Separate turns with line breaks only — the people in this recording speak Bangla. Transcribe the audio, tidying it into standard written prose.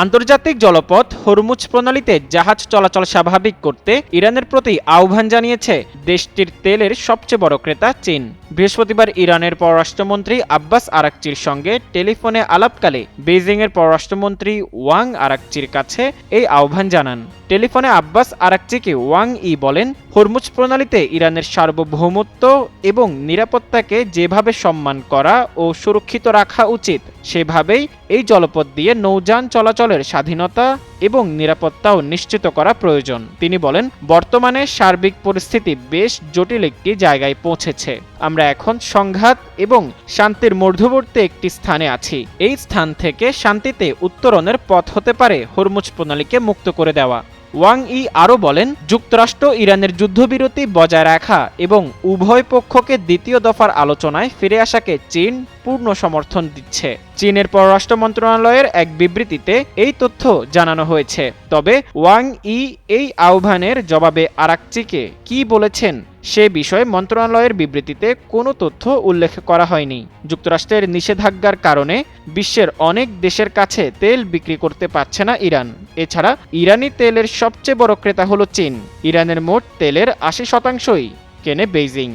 আন্তর্জাতিক জলপথ হরমুজ প্রণালীতে জাহাজ চলাচল স্বাভাবিক করতে ইরানের প্রতি আহ্বান জানিয়েছে দেশটির তেলের সবচেয়ে বড় ক্রেতা চীন। বৃহস্পতিবার ইরানের পররাষ্ট্রমন্ত্রী আব্বাস আরাকচির সঙ্গে টেলিফোনে আলাপকালে বেইজিংয়ের পররাষ্ট্রমন্ত্রী ওয়াং আরাকচির কাছে এই আহ্বান জানান। টেলিফোনে আব্বাস আরাকচিকে ওয়াং বলেন, হরমুজ প্রণালীতে ইরানের সার্বভৌমত্ব এবং নিরাপত্তাকে যেভাবে সম্মান করা ও সুরক্ষিত রাখা উচিত সেভাবেই এই জলপথ দিয়ে নৌযান চলাচলের স্বাধীনতা এবং নিরাপত্তাও নিশ্চিত করা প্রয়োজন। তিনি বলেন, বর্তমানে সার্বিক পরিস্থিতি বেশ জটিল একটি জায়গায় পৌঁছেছে। আমরা এখন সংঘাত এবং শান্তির মধ্যবর্তী একটি স্থানে আছি। এই স্থান থেকে শান্তিতে উত্তরণের পথ হতে পারে হরমুজ প্রণালীকে মুক্ত করে দেওয়া। ওয়াং আরও বলেন, যুক্তরাষ্ট্র ইরানের যুদ্ধবিরতি বজায় রাখা এবং উভয় পক্ষকে দ্বিতীয় দফার আলোচনায় ফিরে আসাকে চীন পূর্ণ সমর্থন দিচ্ছে। চীনের পররাষ্ট্র মন্ত্রণালয়ের এক বিবৃতিতে এই তথ্য জানানো হয়েছে। তবে ওয়াং এই আহ্বানের জবাবে আরাকচিকে কি বলেছেন সে বিষয়ে মন্ত্রণালয়ের বিবৃতিতে কোনো তথ্য উল্লেখ করা হয়নি। যুক্তরাষ্ট্রের নিষেধাজ্ঞার কারণে বিশ্বের অনেক দেশের কাছে তেল বিক্রি করতে পারছে না ইরান। এছাড়া ইরানি তেলের সবচেয়ে বড় ক্রেতা হলো চীন। ইরানের মোট তেলের ৮০% কেনে বেইজিং।